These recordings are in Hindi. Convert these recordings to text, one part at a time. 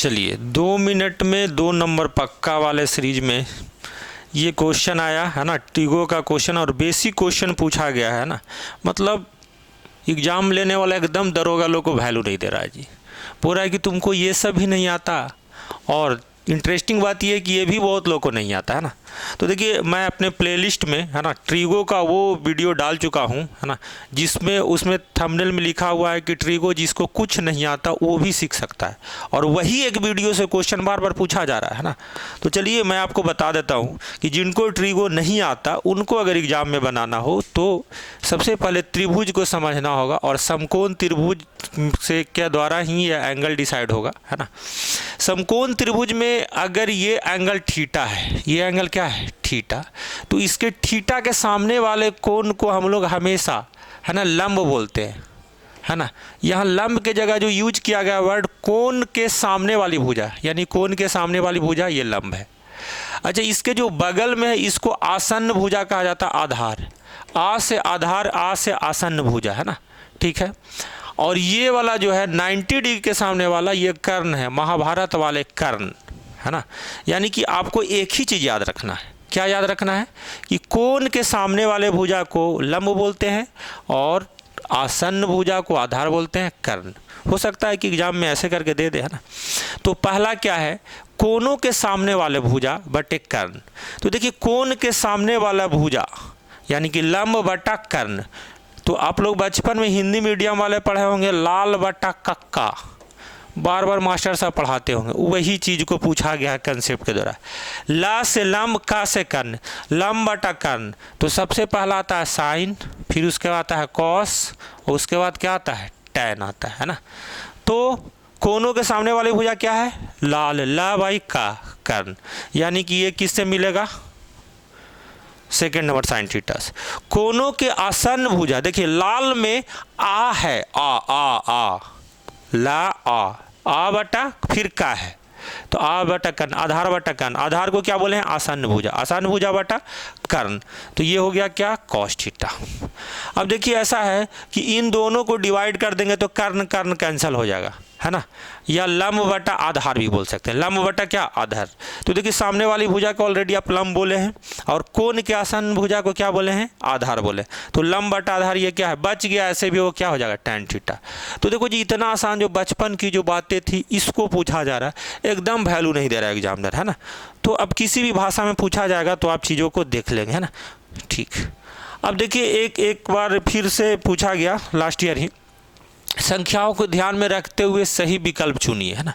चलिए 2 मिनट में 2 नंबर पक्का वाले सीरीज में ये क्वेश्चन आया है ना, ट्रिगो का क्वेश्चन, और बेसिक क्वेश्चन पूछा गया है ना। मतलब एग्ज़ाम लेने वाला एकदम दरोगा लोग को वैल्यू नहीं दे रहा है जी, पूरा है कि तुमको ये सब भी नहीं आता। और इंटरेस्टिंग बात ये है कि ये भी बहुत लोगों को नहीं आता है ना। तो देखिए मैं अपने प्लेलिस्ट में है ना ट्रिगो का वो वीडियो डाल चुका हूँ है ना, जिसमें उसमें थंबनेल में लिखा हुआ है कि ट्रिगो जिसको कुछ नहीं आता वो भी सीख सकता है, और वही एक वीडियो से क्वेश्चन बार बार पूछा जा रहा है ना। तो चलिए मैं आपको बता देता हूँ कि जिनको ट्रिगो नहीं आता उनको अगर एग्ज़ाम में बनाना हो तो सबसे पहले त्रिभुज को समझना होगा, और समकोण त्रिभुज से के द्वारा ही यह एंगल डिसाइड होगा है ना। समकोण त्रिभुज में अगर ये एंगल थीटा है, ये एंगल क्या है थीटा, तो इसके थीटा के सामने वाले कोण को हम लोग हमेशा है ना लंब बोलते हैं है ना। यहाँ लंब के जगह जो यूज किया गया वर्ड कोण के सामने वाली भुजा, यानी कोण के सामने वाली भुजा ये लंब है। अच्छा, इसके जो बगल में है इसको आसन्न भुजा कहा जाता है, आधार। आ से आधार, आ से आसन्न भुजा है ना, ठीक है। और ये वाला जो है 90 डिग्री के सामने वाला ये कर्ण है, महाभारत वाले कर्ण है ना। यानी कि आपको एक ही चीज़ याद रखना है, क्या याद रखना है कि कोण के सामने वाले भुजा को लंब बोलते हैं और आसन्न भुजा को आधार बोलते हैं, कर्ण। हो सकता है कि एग्जाम में ऐसे करके दे दे है ना। तो पहला क्या है, कोणों के सामने वाले भुजा बटे कर्ण। तो देखिए कोण के सामने वाला भुजा यानी कि लंब बटा कर्ण। तो आप लोग बचपन में हिंदी मीडियम वाले पढ़े होंगे लाल बटा कक्का, बार बार मास्टर साहब पढ़ाते होंगे, वही चीज़ को पूछा गया है कंसेप्ट के द्वारा। ला से लंब, का से कर्ण, लंब बटा कर्ण। तो सबसे पहला आता है साइन, फिर उसके बाद आता है कॉस, और उसके बाद क्या आता है टैन आता है ना। तो कोनों के सामने वाली भुजा क्या है लाल, ला बाई का कर्ण, यानी कि ये किससे मिलेगा सेकेंड नंबर साइन थीटा। कोनों के आसन्न भुजा, देखिए लाल में आ है, आ ला आ बटा फिर का है, तो आ बटा कर्ण, आधार बटा कर्ण। आधार को क्या बोले हैं आसन्न भुजा, आसन्न भुजा बटा कर्ण। तो ये हो गया क्या कॉस थीटा। अब देखिए ऐसा है कि इन दोनों को डिवाइड कर देंगे तो कर्ण कर्ण कैंसिल हो जाएगा है ना, या लंब बटा आधार भी बोल सकते हैं, लंब बटा क्या आधार। तो देखिए सामने वाली भुजा को ऑलरेडी आप लंब बोले हैं, और कोण के आसन्न भुजा को क्या बोले हैं आधार बोले। तो लंब बटा आधार ये क्या है बच गया, ऐसे भी वो क्या हो जाएगा टैन थीटा। तो देखो जी इतना आसान जो बचपन की जो बातें थी इसको पूछा जा रहा है, एकदम वैल्यू नहीं दे रहा है एग्जामिनर है ना। तो अब किसी भी भाषा में पूछा जाएगा तो आप चीज़ों को देख लेंगे है ना, ठीक। अब देखिए एक बार फिर से पूछा गया लास्ट ईयर ही, संख्याओं को ध्यान में रखते हुए सही विकल्प चुनिए है ना।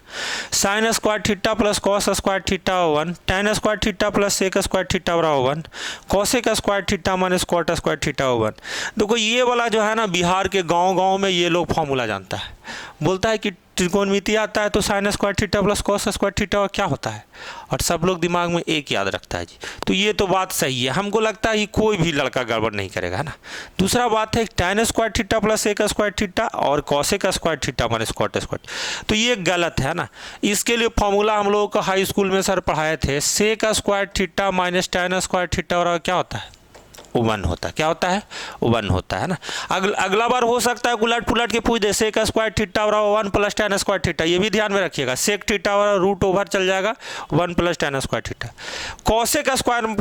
Sine square theta plus cos square theta 1, tan square theta plus sec square theta 1, cosec square theta minus cot square theta 1। देखो ये वाला जो है ना बिहार के गांव में ये लोग फॉर्मूला जानता है, बोलता है कि त्रिकोणमिति आता है तो sign square theta plus cos square theta क्या होता है, और सब लोग दिमाग में एक याद रखता है जी। तो ये तो बात सही है, हमको लगता है कि कोई भी लड़का गड़बड़ नहीं करेगा है ना। दूसरा बात है tan square theta plus sec square theta और cosec square theta minus cot square, तो ये गलत है ना। इसके लिए फॉर्मूला हम लोगों को हाई स्कूल में सर पढ़ाए थे, sec square theta minus tan square theta और क्या होता है 1 होता है, क्या होता है 1 होता है ना। अगला बार हो सकता है उलट पुलट के पूछ दे सेक स्क्वायर थीटा और 1 प्लस टैन स्क्वायर थीटा, ये भी ध्यान में रखिएगा। सेक थीटा और रूट ओवर चल जाएगा 1 plus tan square theta. Cosec square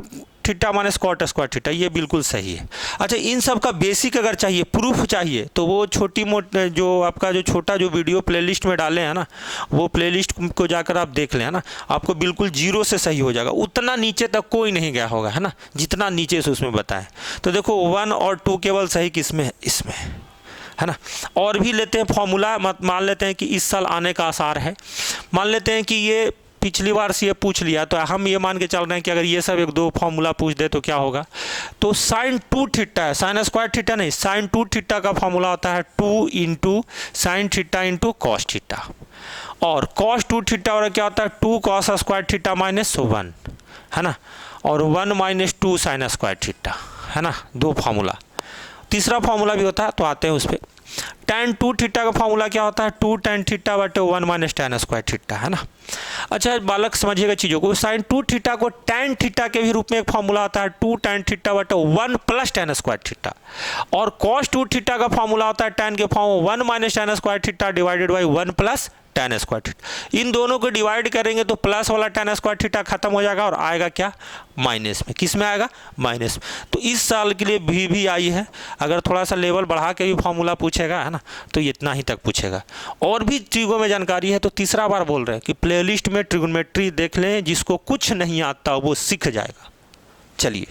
theta minus cot square theta, ये बिल्कुल सही है। अच्छा इन सब का बेसिक अगर चाहिए प्रूफ चाहिए तो वो छोटी मोटी जो आपका जो छोटा जो वीडियो प्लेलिस्ट में डाले हैं ना, वो प्लेलिस्ट को जाकर आप देख लें है ना, आपको बिल्कुल जीरो से सही हो जाएगा। उतना नीचे तक कोई नहीं गया होगा है ना जितना नीचे से उसमें बताएं। तो देखो 1 और 2 केवल सही किसमें है इसमें है ना। और भी लेते हैं फॉर्मूला, मान लेते हैं कि इस साल आने का आसार है, मान लेते हैं कि ये पिछली बार से ये पूछ लिया, तो हम ये मान के चल रहे हैं कि अगर ये सब 1-2 फॉर्मूला पूछ दे तो क्या होगा। तो साइन 2 थीटा है, साइन स्क्वायर थीटा नहीं, साइन 2 थीटा का फॉर्मूला होता है 2 into sine theta into cos theta, और कॉस 2 थीटा और क्या होता है 2 कॉस स्क्वायर थीटा माइनस 1 है ना, और 1 माइनस 2 साइन स्क्वायर थीटा है ना, 2 फॉर्मूला। तीसरा फॉर्मूला भी होता है तो आते हैं उस पर। tan 2 थीटा का फॉर्मूला क्या होता है 2 tan थीटा बटे 1 माइनस टैन स्क्वायर थीटा है ना। अच्छा बालक समझिएगा चीज़ों को, साइन 2 थीटा को tan थीटा के भी रूप में एक फॉर्मूला आता है 2 tan थीटा बटे 1 प्लस टैन स्क्वायर थीटा, और cos 2 थीटा का फॉर्मूला होता है tan के form 1 minus tan square theta divided by 1 plus tan square theta. इन दोनों को डिवाइड करेंगे तो प्लस वाला tan स्क्वायर थीटा खत्म हो जाएगा और आएगा क्या, माइनस में। किस में आएगा, माइनस में। तो इस साल के लिए भी आई है। अगर थोड़ा सा लेवल बढ़ा के भी फॉर्मूला पूछेगा है ना, तो इतना ही तक पूछेगा। और भी ट्रिगो में जानकारी है तो तीसरा बार बोल रहे हैं कि प्लेलिस्ट में ट्रिगोनोमेट्री देख लें, जिसको कुछ नहीं आता वो सीख जाएगा। चलिए।